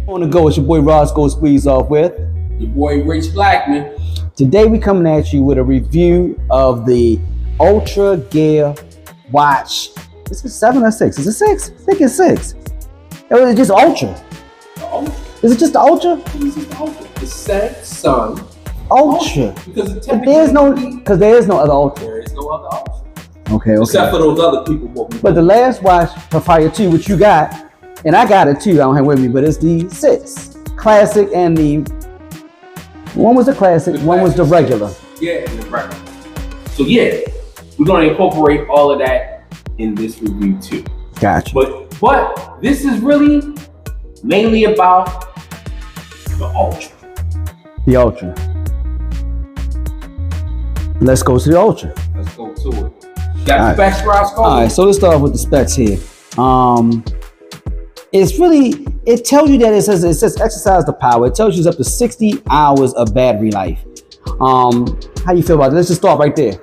On the go, it's your boy Rawsko Squeeze Off with your boy Rich Blackman. Today we coming at you with a review of the Ultra Gear watch. Is it 7 or 6? Is it 6? I think it's 6. Or is it just Ultra? The Ultra? Is it just the Ultra? It's just the Ultra. The Samsung Ultra. Because there is no other Ultra. There is no other Ultra. Okay. Except for those other people. But the last watch, Papaya 2, which you got, and I got it too, I don't have it with me, but it's the 6 Classic, and the one was the Classic, one was the regular. Yeah, and the regular. So yeah, we're going to incorporate all of that in this review too. Gotcha. But this is really mainly about the Ultra. The Ultra. Let's go to the Ultra. Let's go to it. Got the specs, Rawsko? All right, so let's start with the specs here. It's really, it tells you that it says exercise the power. It tells you it's up to 60 hours of battery life. How you feel about it? Let's just start right there.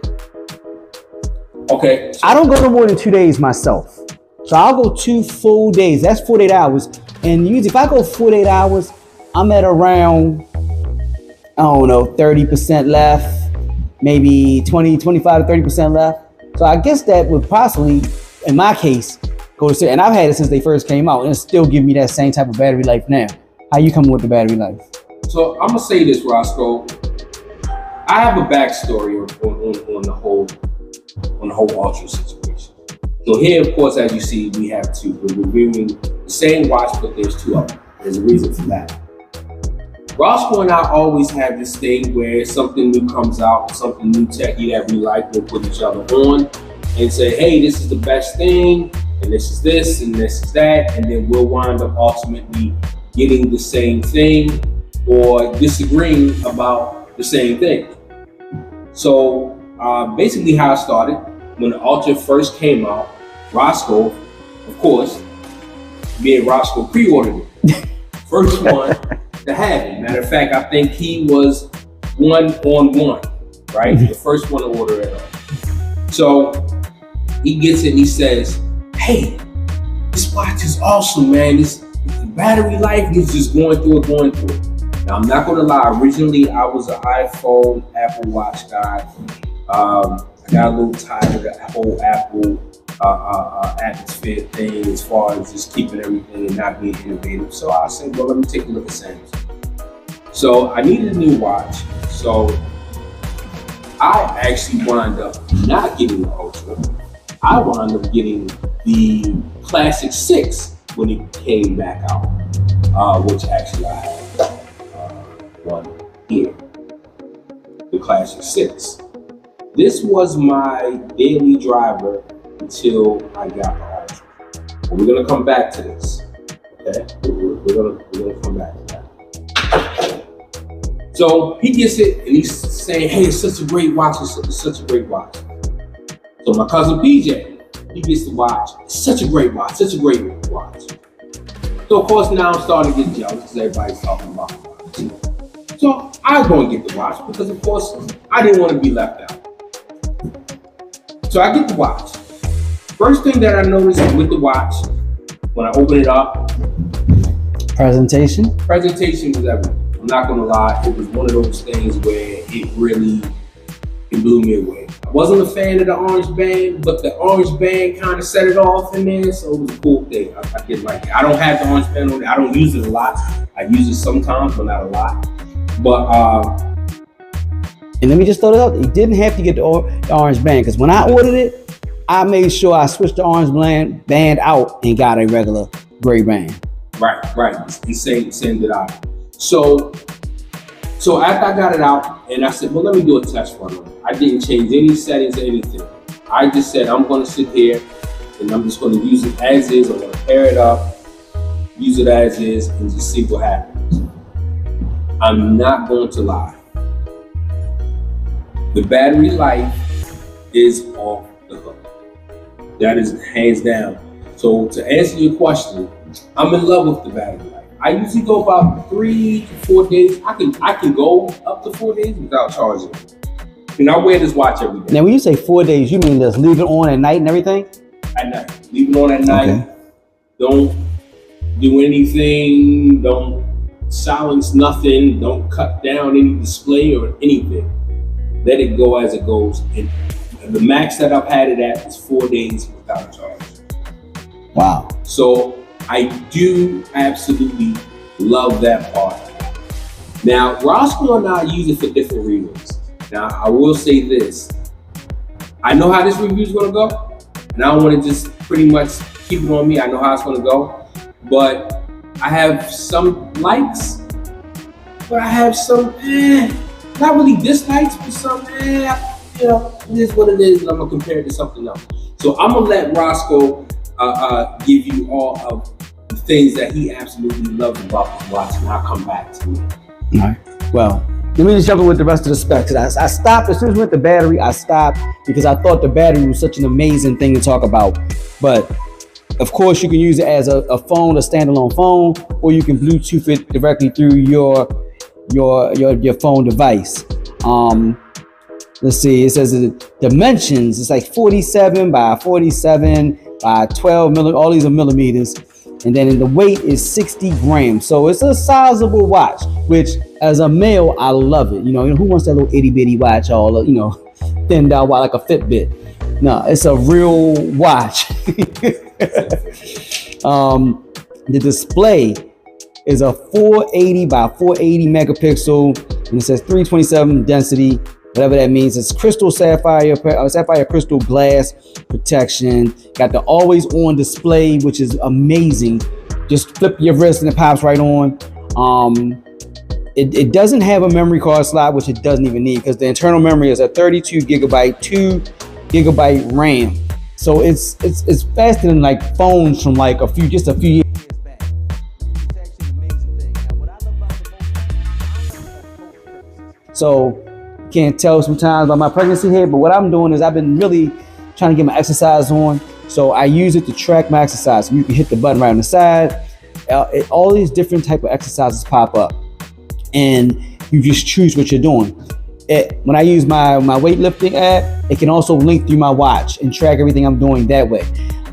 Okay. I don't go no more than 2 days myself. So I'll go 2 full days. That's 48 hours. And usually if I go 48 hours, I'm at around, I don't know, 30% left, maybe 20, 25 to 30% left. So I guess that would possibly, in my case, go to, and I've had it since they first came out, and it still give me that same type of battery life now. How you coming with the battery life? So I'm gonna say this, Rawsko. I have a backstory on the whole Ultra situation. So here, of course, as you see, we have two. We're reviewing the same watch, but there's two of them. There's a reason for that. Rawsko and I always have this thing where something new comes out, something new techy that we like, we'll put each other on and say, hey, this is the best thing, and this is this, and this is that, and then we'll wind up ultimately getting the same thing or disagreeing about the same thing. So basically how it started, when the Ultra first came out, Rawsko, of course, me and Rawsko pre-ordered it. First one to have it. Matter of fact, I think he was 1 on 1, right? The first one to order it all. So he gets it and he says, hey, this watch is awesome, man. This battery life is just going through it. Now, I'm not gonna lie, originally I was an iPhone, Apple Watch guy. I got a little tired of the whole Apple atmosphere thing as far as just keeping everything and not being innovative. So I said, well, let me take a look at Samsung. So I needed a new watch. So I actually wound up not getting the Ultra. I wound up getting the Classic 6 when it came back out, which actually I have one here, the Classic 6. This was my daily driver until I got the Ultra. But we're gonna come back to this, okay? We're gonna come back to that. So he gets it and he's saying, hey, it's such a great watch, it's such a great watch. So my cousin PJ, he gets the watch. It's such a great watch, such a great watch. So of course now I'm starting to get jealous because everybody's talking about it. So I was going to get the watch because of course I didn't want to be left out. So I get the watch. First thing that I noticed with the watch, when I open it up, Presentation was everything. I'm not going to lie, it was one of those things where it blew me away. I wasn't a fan of the orange band, but the orange band kind of set it off in there, so it was a cool thing. I did like it. I don't have the orange band on it. I don't use it a lot. I use it sometimes, but not a lot. But and let me just throw it out. You didn't have to get the orange band, because when I ordered it, I made sure I switched the orange band out and got a regular gray band. Right. The same that I. So after I got it out, and I said, well, let me do a test run on it. I didn't change any settings or anything. I just said, I'm going to sit here and I'm just going to use it as is. I'm going to pair it up, use it as is, and just see what happens. I'm not going to lie. The battery life is off the hook. That is hands down. So to answer your question, I'm in love with the battery life. I usually go about 3 to 4 days. I can go up to 4 days without charging. And I wear this watch every day. Now, when you say 4 days, you mean just leave it on at night and everything? At night. Leave it on at night. Okay. do anything, don't silence nothing, don't cut down any display or anything. Let it go as it goes. And the max that I've had it at is 4 days without a charge. Wow. So I do absolutely love that part. Now, Rawsko and I use it for different reasons. Now, I will say this. I know how this review is going to go, and I don't want to just pretty much keep it on me. I know how it's going to go, but I have some likes, but I have some, not really dislikes, but some, you know, it is what it is, and I'm going to compare it to something else. So I'm going to let Rawsko give you all of the things that he absolutely loves about this watch, and I'll come back to it. All right. Well, let me just jump in with the rest of the specs. I stopped as soon as we went to battery. I stopped because I thought the battery was such an amazing thing to talk about. But of course, you can use it as a phone, a standalone phone, or you can Bluetooth it directly through your phone device. Let's see. It says the dimensions. It's like 47 by 47 by 12 millimeters. All these are millimeters. And then the weight is 60 grams. So it's a sizable watch, which as a male, I love it. You know, who wants that little itty bitty watch, all, you know, thinned out like a Fitbit? No, it's a real watch. The display is a 480 by 480 megapixel, and it says 327 density, whatever that means. It's crystal sapphire crystal glass protection. Got the always on display, which is amazing. Just flip your wrist and it pops right on. It doesn't have a memory card slot, which it doesn't even need, because the internal memory is a 32 gigabyte, 2 gigabyte RAM. So it's faster than like phones from like a few years back. It's actually an amazing thing. Now, what I love about the so can't tell sometimes about my pregnancy here, but what I'm doing is I've been really trying to get my exercise on. So I use it to track my exercise. You can hit the button right on the side. All these different type of exercises pop up, and you just choose what you're doing. When I use my weightlifting app, it can also link through my watch and track everything I'm doing that way.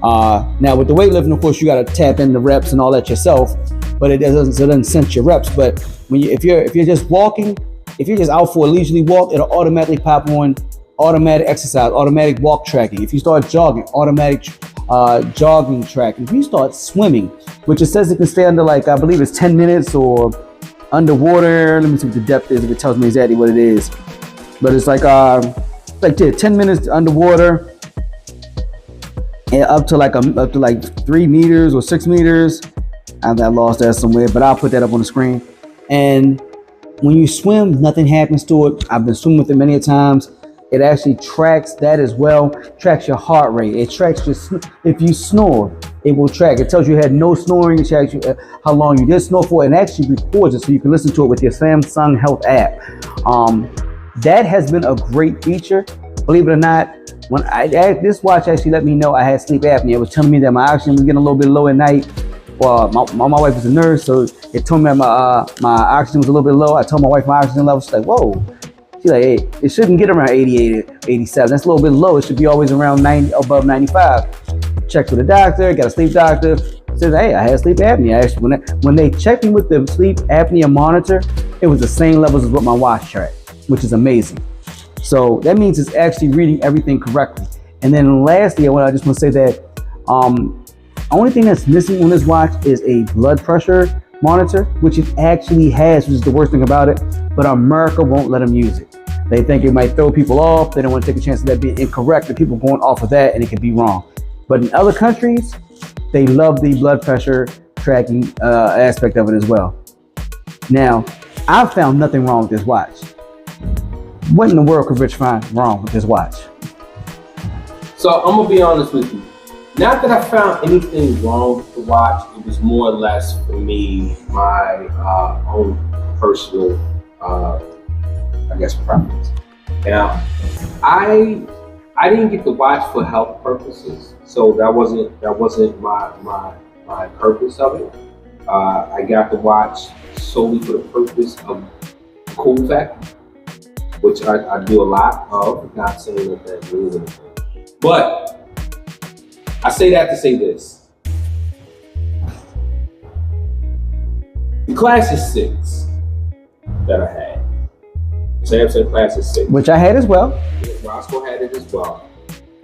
Now with the weightlifting, of course, you got to tap in the reps and all that yourself, but it doesn't sense your reps. But when if you're just walking, if you're just out for a leisurely walk, it'll automatically pop on automatic exercise, automatic walk tracking. If you start jogging, automatic jogging tracking. If you start swimming, which it says it can stay under like, I believe it's 10 minutes or underwater. Let me see what the depth is, if it tells me exactly what it is. But it's like 10 minutes underwater and up to like 3 meters or 6 meters. I lost that somewhere, but I'll put that up on the screen. And when you swim, nothing happens to it. I've been swimming with it many times. It actually tracks that as well. Tracks your heart rate. It tracks if you snore, it will track. It tells you had no snoring. It tracks you how long you did snore for, and actually records it so you can listen to it with your Samsung Health app. That has been a great feature. Believe it or not, when this watch actually let me know I had sleep apnea. It was telling me that my oxygen was getting a little bit low at night. Well, my wife is a nurse, so it told me that my oxygen was a little bit low. I told my wife my oxygen level. She's like, whoa. She's like, hey, it shouldn't get around 88, 87. That's a little bit low. It should be always around 90, above 95. Checked with a doctor, got a sleep doctor. Says, hey, I had sleep apnea. Actually, when they checked me with the sleep apnea monitor, it was the same levels as what my watch tracked, which is amazing. So that means it's actually reading everything correctly. And then lastly, I just want to say that only thing that's missing on this watch is a blood pressure monitor, which it actually has, which is the worst thing about it. But America won't let them use it. They think it might throw people off. They don't want to take a chance of that being incorrect, and people going off of that, and it could be wrong. But in other countries, they love the blood pressure tracking aspect of it as well. Now, I've found nothing wrong with this watch. What in the world could Rich find wrong with this watch? So I'm gonna be honest with you. Not that I found anything wrong with the watch. It was more or less for me my own personal, preference. Now, I didn't get the watch for health purposes, so that wasn't my purpose of it. I got the watch solely for the purpose of cool factor, which I do a lot of. Not saying that means anything, but I say that to say this. Classic 6 that I had. Samsung Classic 6. Which I had as well. Rawsko had it as well.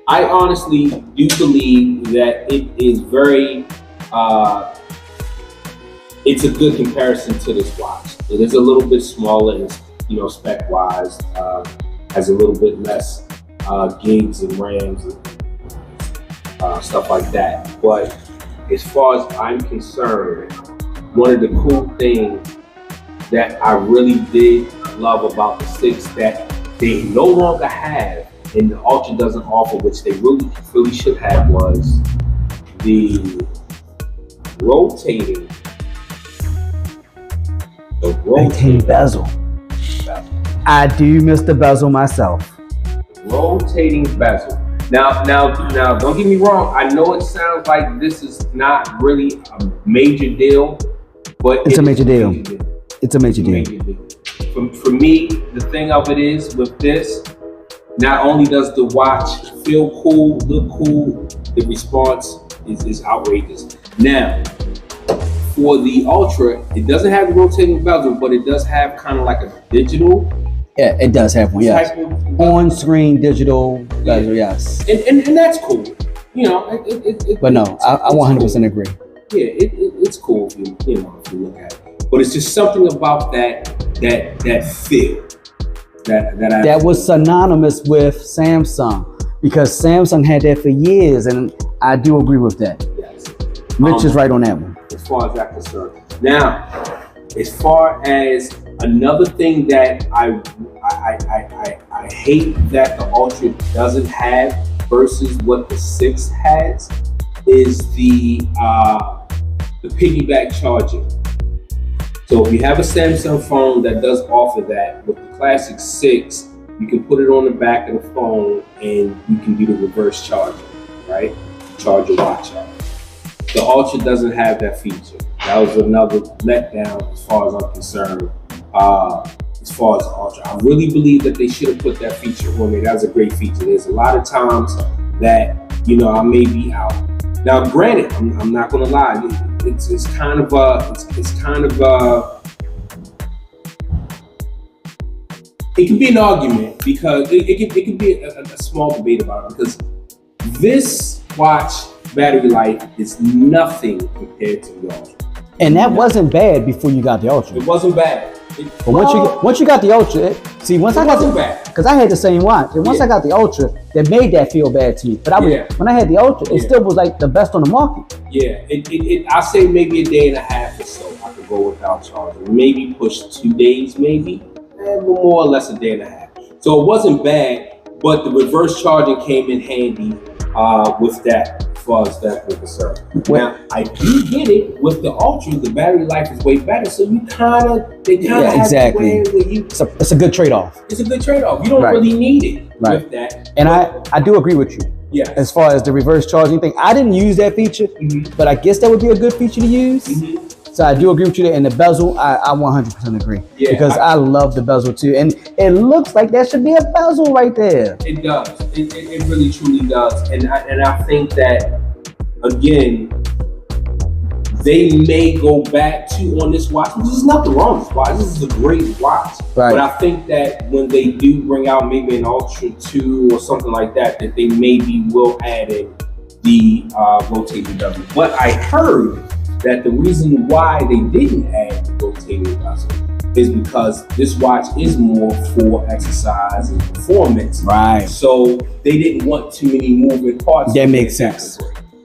I honestly do believe that it is very, it's a good comparison to this watch. It is a little bit smaller, spec wise, has a little bit less gigs and rams and stuff like that. But as far as I'm concerned, one of the cool things that I really did love about the 6 that they no longer have and the Ultra doesn't offer, which they really should have, was the rotating bezel. I do miss the bezel myself. Rotating bezel. Now, don't get me wrong. I know it sounds like this is not really a major deal, but it's a major deal. It's a major deal. For me, the thing of it is with this, not only does the watch feel cool, look cool, the response is outrageous. Now, for the Ultra, it doesn't have the rotating bezel, but it does have kind of like a digital. Yeah, it does have one. Yes, on-screen digital bezel. Yes, and that's cool. But no, I 100% agree. Yeah, it's cool if you look at it. But it's just something about that feel that was synonymous with Samsung, because Samsung had that for years, and I do agree with that. Yes. Rich is right on that one. As far as that's concerned. Now, as far as another thing that I hate that the Ultra doesn't have versus what the 6 has is the piggyback charging. So if you have a Samsung phone that does offer that, with the Classic 6, you can put it on the back of the phone and you can do the reverse charging, right? Charge your watch up. The Ultra doesn't have that feature. That was another letdown as far as I'm concerned. As far as the Ultra, I really believe that they should have put that feature on there. That was a great feature. There's a lot of times that I may be out. Now, granted, I'm not gonna lie. It's kind of it can be an argument, because it can be a small debate about it, because this watch battery life is nothing compared to the Ultra. And that wasn't bad before you got the Ultra. It wasn't bad. But once you got the Ultra, because I had the same watch, and once I got the Ultra, that made that feel bad to me. But when I had the Ultra, it still was like the best on the market. Yeah, I say maybe a day and a half or so I could go without charging. Maybe push 2 days, maybe, more or less a day and a half. So it wasn't bad, but the reverse charging came in handy with that. As far as that was concerned. Now, I do get it with the Ultra, the battery life is way better, so they kind of exactly. It's a good trade-off. It's a good trade-off. You don't really need it with that. And I do agree with you. Yeah. As far as the reverse charging thing, I didn't use that feature, but I guess that would be a good feature to use. So I do agree with you there. And the bezel, I 100% agree. Yeah, because I love the bezel too. And it looks like that should be a bezel right there. It does. It really truly does. And I think that, again, they may go back to on this watch. There's nothing wrong with this watch. This is a great watch. Right. But I think that when they do bring out maybe an Ultra 2 or something like that, that they maybe will add in the rotating bezel. But I heard that the reason why they didn't add the rotating bezel is because this watch is more for exercise and performance. Right. So they didn't want too many moving parts. That makes sense.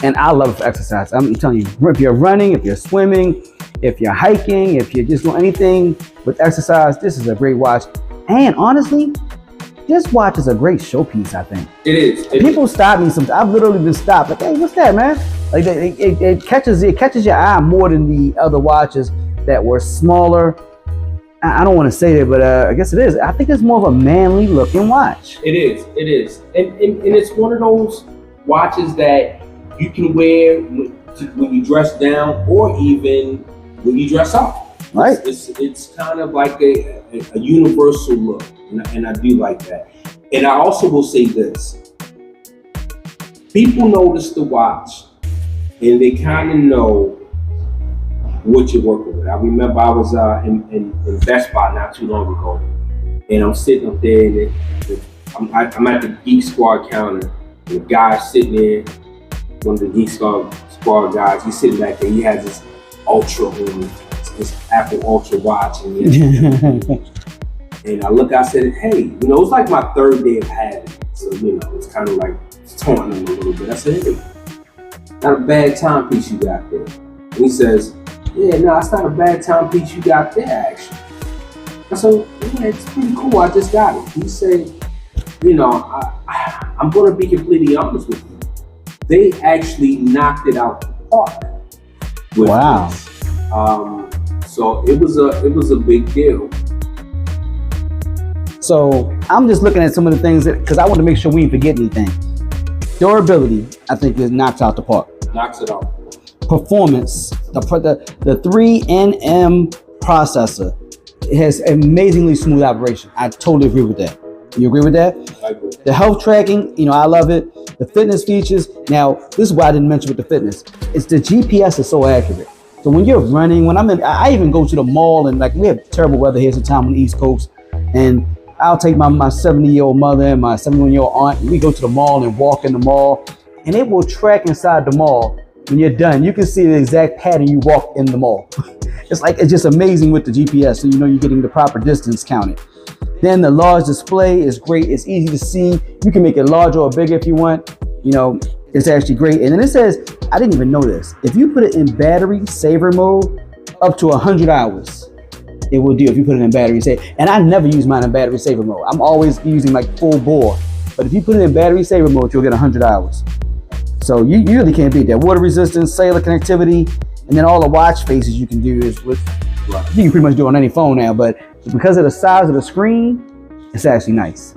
And I love it for exercise. I'm telling you, if you're running, if you're swimming, if you're hiking, if you're just doing anything with exercise, this is a great watch. And honestly, this watch is a great showpiece, I think. It is. People stop me sometimes. I've literally been stopped. Like, hey, what's that, man? Like it catches your eye more than the other watches that were smaller. I don't want to say that, but I guess it is. I think it's more of a manly looking watch. It is. And it's one of those watches that you can wear when you dress down or even when you dress up. Right. It's kind of like a universal look, and I do like that. And I also will say this. People notice the watch, and they kind of know what you're working with. I remember I was in Best Buy not too long ago, and I'm sitting up there, and I'm at the Geek Squad counter, and the guy sitting there, one of the Geek Squad guys, he's sitting back there, he has this Ultra on, this Apple Ultra watch, and I look, I said, hey, you know, it's like my third day of having it, so, you know, it's kind of like taunting him a little bit. I said, hey, not a bad timepiece you got there. And he says, yeah, no, it's not a bad timepiece you got there, actually. I said, yeah, it's pretty cool, I just got it. He said, you know, I'm going to be completely honest with you. They actually knocked it out the park. Wow. This. So it was a big deal. So I'm just looking at some of the things because I want to make sure we didn't forget anything. Durability, I think, is knocked out the park. Knocks it out. Performance, the 3nm processor, it has amazingly smooth operation. I totally agree with that. You agree with that? I agree. The health tracking, you know, I love it. The fitness features. Now, this is what I didn't mention with the fitness. It's the GPS is so accurate. So when you're running, I even go to the mall, and like we have terrible weather here sometimes on the East Coast, and I'll take my 70-year-old mother and my 71-year-old aunt, and we go to the mall and walk in the mall, and it will track inside the mall. When you're done, you can see the exact pattern you walk in the mall. It's just amazing with the GPS, so you know you're getting the proper distance counted. Then the large display is great. It's easy to see. You can make it larger or bigger if you want. You know, it's actually great. And then it says, I didn't even know this. If you put it in battery saver mode, up to 100 hours, it will do if you put it in battery saver. And I never use mine in battery saver mode. I'm always using like full bore. But if you put it in battery saver mode, you'll get 100 hours. So you really can't beat that. Water resistance, cellular connectivity, and then all the watch faces you can do is with, you can pretty much do it on any phone now, but because of the size of the screen, it's actually nice.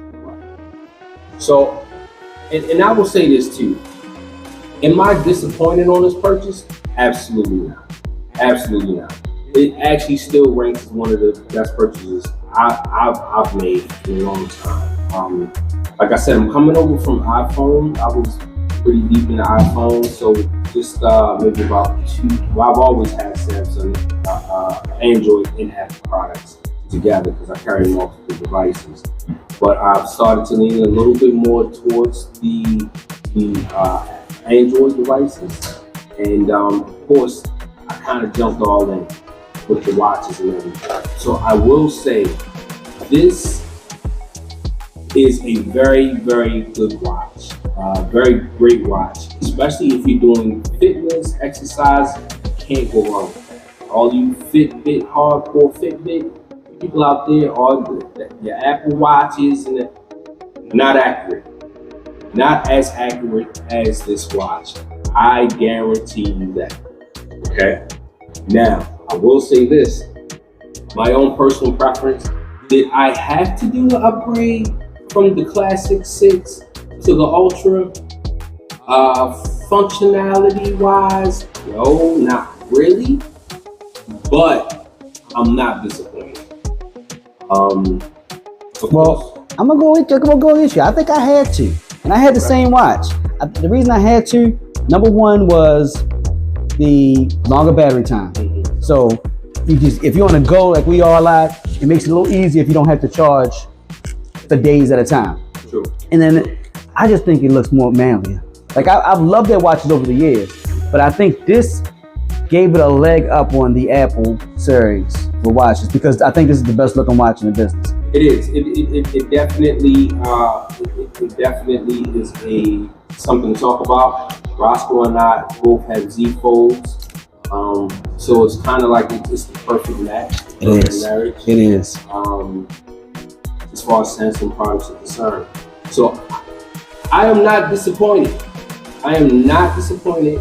So, and I will say this too. Am I disappointed on this purchase? Absolutely not. Absolutely not. It actually still ranks as one of the best purchases I've made in a long time. Like I said, I'm coming over from iPhone. I was pretty deep in the iPhone, so just maybe about I've always had Samsung, Android, and Apple products together because I carry multiple devices. But I've started to lean a little bit more towards the Android devices, and of course, I kind of jumped all in with the watches and everything. So I will say, this is a very, very good watch. Very great watch, especially if you're doing fitness, exercise. You can't go wrong with that. All you Fitbit, hardcore Fitbit people out there, all your Apple watches, and not accurate. Not as accurate as this watch. I guarantee you that. Okay? Now, I will say this. My own personal preference, did I have to do an upgrade from the Classic 6 to the Ultra? Functionality wise, no, not really. But I'm not disappointed. Well, I'm gonna go with you. I think I had to, and I had the same watch. The reason I had to, number one, was the longer battery time. Mm-hmm. So if you're on a go like we are a lot, it makes it a little easier if you don't have to charge for days at a time. True. And then I just think it looks more manly. Like I've loved their watches over the years, but I think this gave it a leg up on the Apple series for watches because I think this is the best looking watch in the business. It is. It definitely is something to talk about. Rawsko and I both have Z Folds, so it's kind of like it's the perfect match. It is. Marriage, it is. As far as Samsung products are concerned, so I am not disappointed. I am not disappointed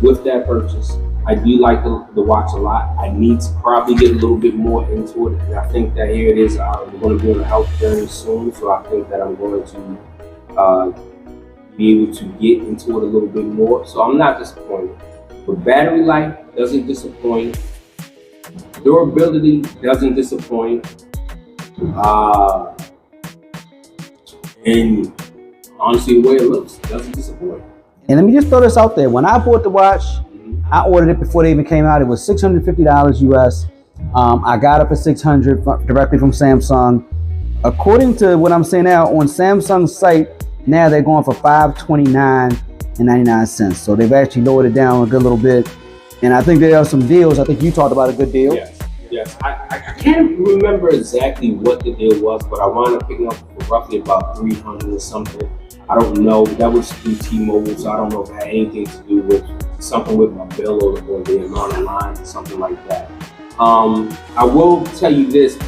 with that purchase. I do like the watch a lot. I need to probably get a little bit more into it. And I think that here it is. We're going to be on a health journey soon. So I think that I'm going to be able to get into it a little bit more. So I'm not disappointed. But battery life doesn't disappoint. Durability doesn't disappoint. And honestly, the way it looks doesn't disappoint. And let me just throw this out there. When I bought the watch, I ordered it before they even came out. It was $650 US. I got it for $600 directly from Samsung. According to what I'm saying now, on Samsung's site, now they're going for $529.99. So they've actually lowered it down a good little bit. And I think there are some deals. I think you talked about a good deal. Yes. I can't remember exactly what the deal was, but I wound up picking up for roughly about $300 or something. I don't know. That was through T-Mobile, so I don't know if it had anything to do with something with my bill or the amount of lines or something like that. I will tell you this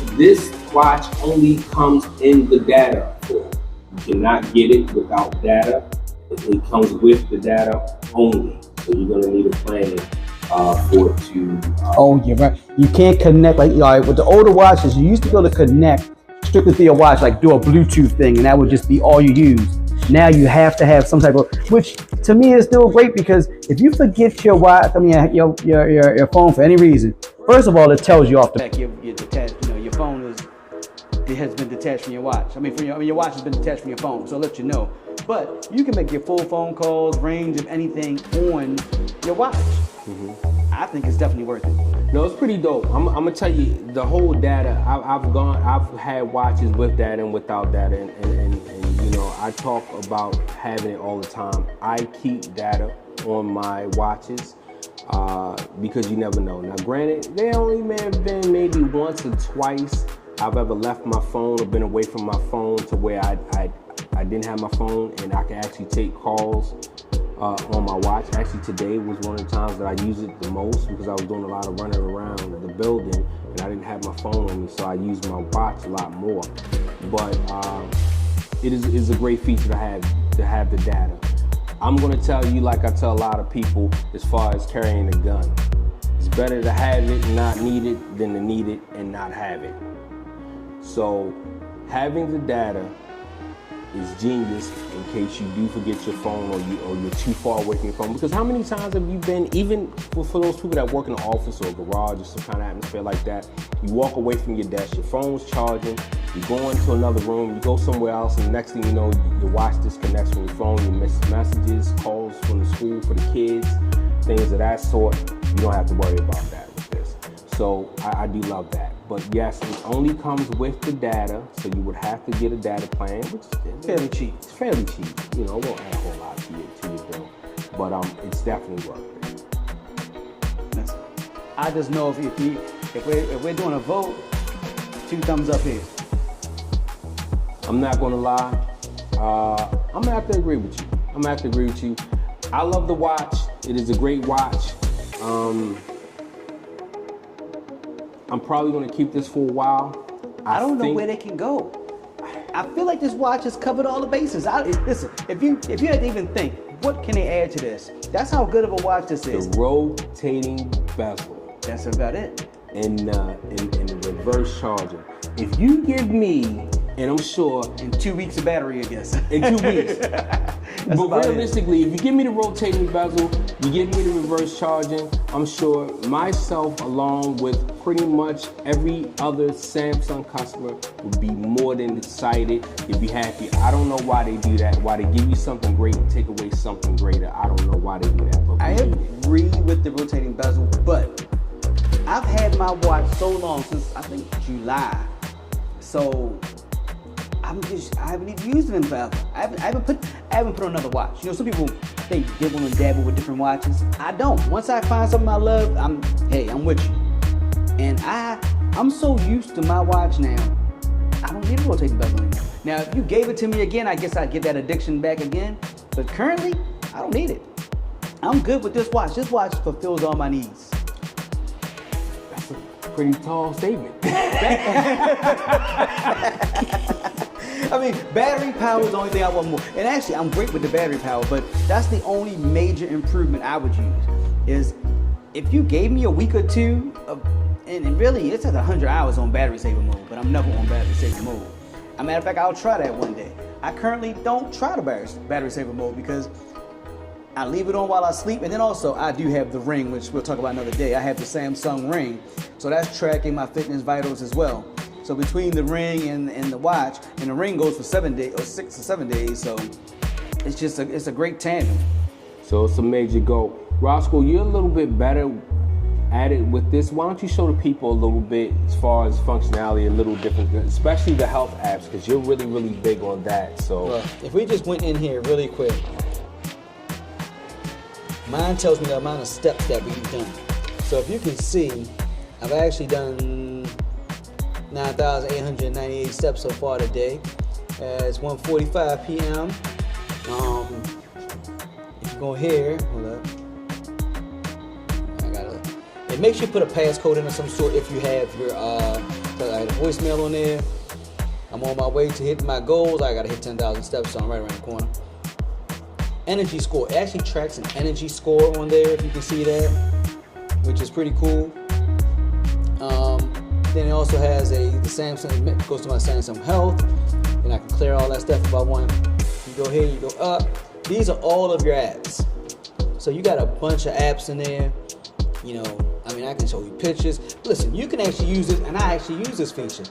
watch only comes in the data form. You cannot get it without data. It comes with the data only. So you're gonna need a plan for it to. Oh, you're right. You can't connect like with the older watches. You used to be able to connect strictly to your watch, like do a Bluetooth thing, and that would just be all you use. Now you have to have some type of, which to me is still great because if you forget your watch, your phone for any reason, first of all, it tells you off the back. You're detached. Your phone has been detached from your watch. Your watch has been detached from your phone, so I'll let you know. But you can make your full phone calls, range of anything on your watch. Mm-hmm. I think it's definitely worth it. No, it's pretty dope. I'm gonna tell you the whole data. I've had watches with data and without data, and I talk about having it all the time. I keep data on my watches because you never know. Now, granted, they only may have been maybe once or twice I've ever left my phone or been away from my phone to where I didn't have my phone and I can actually take calls on my watch. Actually, today was one of the times that I used it the most because I was doing a lot of running around the building and I didn't have my phone on me, so I used my watch a lot more. But it is a great feature to have the data. I'm gonna tell you, like I tell a lot of people, as far as carrying a gun, it's better to have it and not need it than to need it and not have it. So having the data is genius in case you do forget your phone or you're too far away from your phone. Because how many times have you been, even for those people that work in an office or a garage or some kind of atmosphere like that, you walk away from your desk, your phone's charging, you go into another room, you go somewhere else, and the next thing you know, your watch disconnects from your phone, you miss messages, calls from the school for the kids, things of that sort. You don't have to worry about that with this. So I do love that. But yes, it only comes with the data, so you would have to get a data plan, which is fairly cheap. It's fairly cheap. It won't add a whole lot to your bill, but it's definitely worth it. I just know if we're doing a vote, 2 thumbs up here. I'm not gonna lie. I'm gonna have to agree with you. I love the watch. It is a great watch. I'm probably gonna keep this for a while. I don't know where they can go. I feel like this watch has covered all the bases. Listen, if you had to even think, what can they add to this? That's how good of a watch this is. The rotating bezel. That's about it. And the reverse charger. If you give me, and I'm sure in 2 weeks of battery, I guess. In 2 weeks. But realistically, if you give me the rotating bezel, you give me the reverse charging, I'm sure myself, along with pretty much every other Samsung customer, would be more than excited. You'd be happy. I don't know why they do that. Why they give you something great and take away something greater. I don't know why they do that. But I agree with the rotating bezel, but I've had my watch so long, since I think July. So I haven't even used them in bezel. I haven't put on another watch. Some people, they dibble and dabble with different watches. I don't. Once I find something I love, I'm with you. And I'm so used to my watch now, I don't need a rotating bezel anymore. Now, if you gave it to me again, I guess I'd get that addiction back again. But currently, I don't need it. I'm good with this watch. This watch fulfills all my needs. That's a pretty tall statement. Battery power is the only thing I want more. And actually, I'm great with the battery power, but that's the only major improvement I would use. Is if you gave me a week or two and really, it's at 100 hours on battery saver mode, but I'm never on battery saver mode. As a matter of fact, I'll try that one day. I currently don't try the battery saver mode because I leave it on while I sleep, and then also I do have the ring, which we'll talk about another day. I have the Samsung ring, so that's tracking my fitness vitals as well. So between the ring and the watch, and the ring goes for 7 days or 6 or 7 days, so it's a great tandem. So it's a major goal. Rawsko, you're a little bit better at it with this. Why don't you show the people a little bit as far as functionality, a little different, especially the health apps, because you're really, really big on that. So well, if we just went in here really quick, mine tells me the amount of steps that we've done. So if you can see, I've actually done 9,898 steps so far today. It's 1:45 p.m. If you go here, hold up. It makes you put a passcode in of some sort if you have your I had a voicemail on there. I'm on my way to hit my goals. I gotta hit 10,000 steps, so I'm right around the corner. Energy score. It actually tracks an energy score on there, if you can see that, which is pretty cool. Then it also has the Samsung, it goes to my Samsung Health, and I can clear all that stuff if I want. You go here, you go up. These are all of your apps. So you got a bunch of apps in there. You know, I mean, I can show you pictures. Listen, you can actually use this, and I actually use this feature.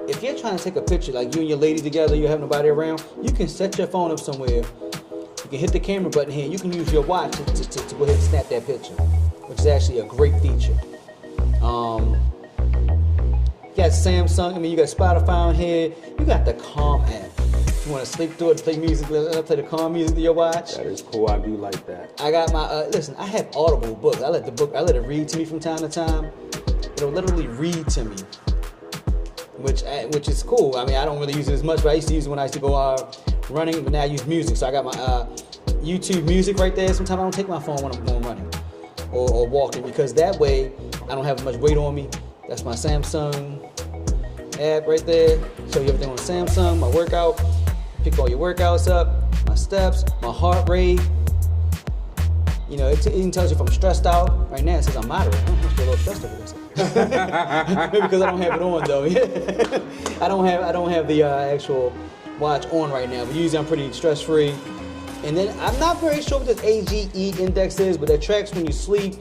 If you're trying to take a picture, like you and your lady together, you have nobody around, you can set your phone up somewhere. You can hit the camera button here. You can use your watch to go ahead and snap that picture, which is actually a great feature. You got Samsung, I mean, you got Spotify on here. You got the Calm app. You want to sleep through it, play music, play the calm music to your watch. That is cool. I do like that. I got my listen. I have Audible books. I let it read to me from time to time. It'll literally read to me, which is cool. I mean, I don't really use it as much, but I used to use it when I used to go running. But now I use music. So I got my YouTube music right there. Sometimes I don't take my phone when I'm going running or walking, because that way I don't have much weight on me. That's my Samsung app right there. Show you everything on Samsung. My workout. Pick all your workouts up, my steps, my heart rate. You know, it even tells you if I'm stressed out. Right now it says I'm moderate. I must be a little stressed over this. Maybe because I don't have it on though. I don't have the actual watch on right now. But usually I'm pretty stress free. And then I'm not very sure what this AGE index is, but it tracks when you sleep.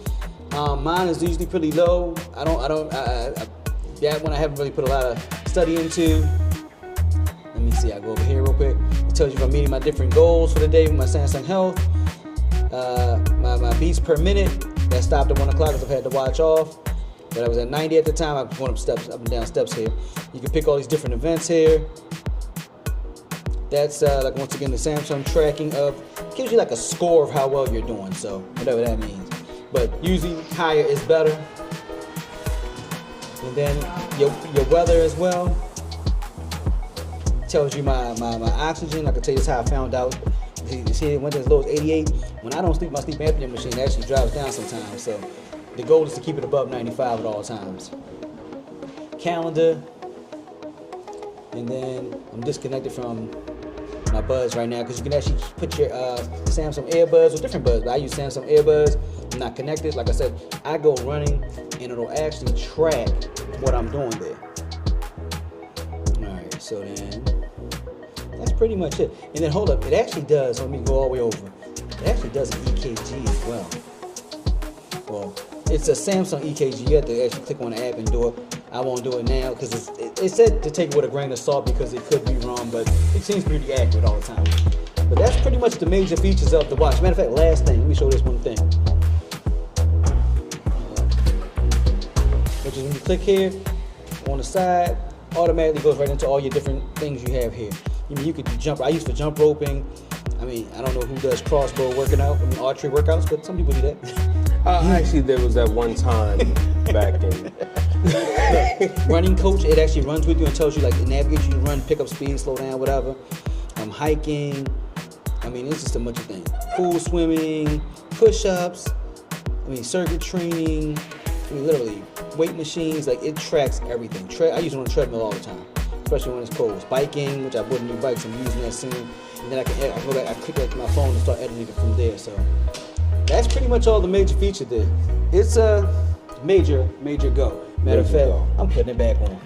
Mine is usually pretty low. That one I haven't really put a lot of study into. Let me see, I go over here real quick. It tells you if I'm meeting my different goals for the day with my Samsung Health. My beats per minute, that stopped at 1 o'clock because I've had the watch off. But I was at 90 at the time. I was going up and down steps here. You can pick all these different events here. That's like, once again, the Samsung tracking gives you like a score of how well you're doing. So whatever that means. But usually higher is better. And then your weather as well. Tells you my oxygen. I can tell you that's how I found out. You see, it went as low as 88. When I don't sleep, my sleep apnea machine actually drops down sometimes. So the goal is to keep it above 95 at all times. Calendar. And then I'm disconnected from my buds right now, because you can actually put your Samsung earbuds or different buds. But I use Samsung earbuds. I'm not connected. Like I said, I go running and it'll actually track what I'm doing there. All right, so then that's pretty much it. And then hold up, it actually does, let me go all the way over. It actually does an EKG as well. Well, it's a Samsung EKG. You have to actually click on the app and do it. I won't do it now because it said to take it with a grain of salt because it could be wrong, but it seems pretty accurate all the time. But that's pretty much the major features of the watch. Matter of fact, last thing, let me show this one thing. Which is when you click here on the side, automatically goes right into all your different things you have here. I mean, you could do jump. I use for jump roping. I mean, I don't know who does crossbow working out. I mean, archery workouts, but some people do that. Actually, there was that one time back in. Running coach, it actually runs with you and tells you, like, it navigates you to run, pick up speed, slow down, whatever. Hiking. I mean, it's just a bunch of things. Pool swimming, push-ups. I mean, circuit training. I mean, literally, weight machines. Like, it tracks everything. I use it on a treadmill all the time, especially when it's cold. Biking, which I bought a new bike, so I'm using that soon. And then I go back, I click back to my phone and start editing it from there. So that's pretty much all the major features there. It's a major go. Matter of fact, I'm putting it back on.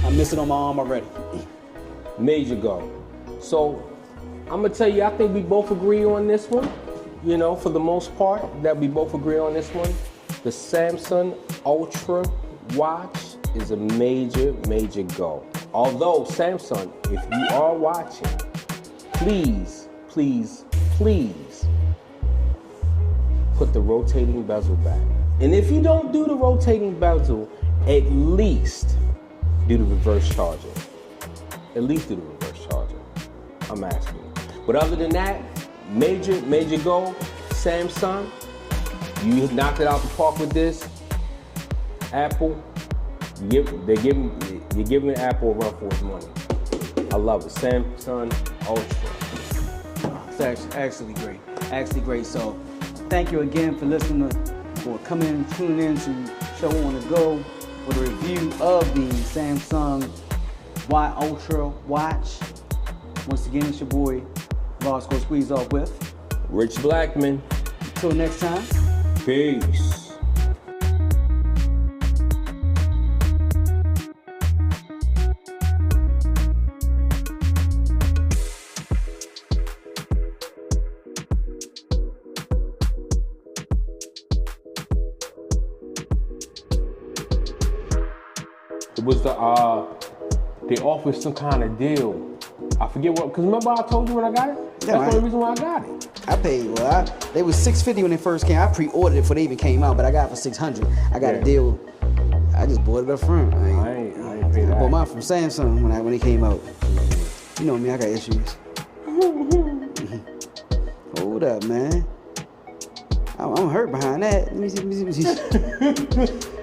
I'm missing on my arm already. Major go. So I'm gonna tell you, I think we both agree on this one. You know, for the most part, that we both agree on this one. The Samsung Ultra watch is a major go. Although Samsung, if you are watching, please put the rotating bezel back. And if you don't do the rotating bezel, at least do the reverse charging. At least do the reverse charging. I'm asking you. But other than that, major goal, Samsung, you knocked it out the park with this. Apple, you're giving Apple a run for its money. I love it. Samsung Ultra. It's actually great. Actually great. So thank you again for listening for coming and tuning in to Show on the Go with a review of the Samsung Y Ultra watch. Once again, it's your boy Rawsko Squeeze Off with Rich Blackman. Until next time. Peace. It was they offered some kind of deal. I forget what, because remember I told you when I got it? That's the only reason why I got it. I paid, they was $650 when they first came. I pre-ordered it before they even came out, but I got it for $600. I got a deal. I just bought it up front. I ain't paid that. I bought mine from Samsung when it came out. You know me, I got issues. Hold up, man. I'm hurt behind that. Let me see.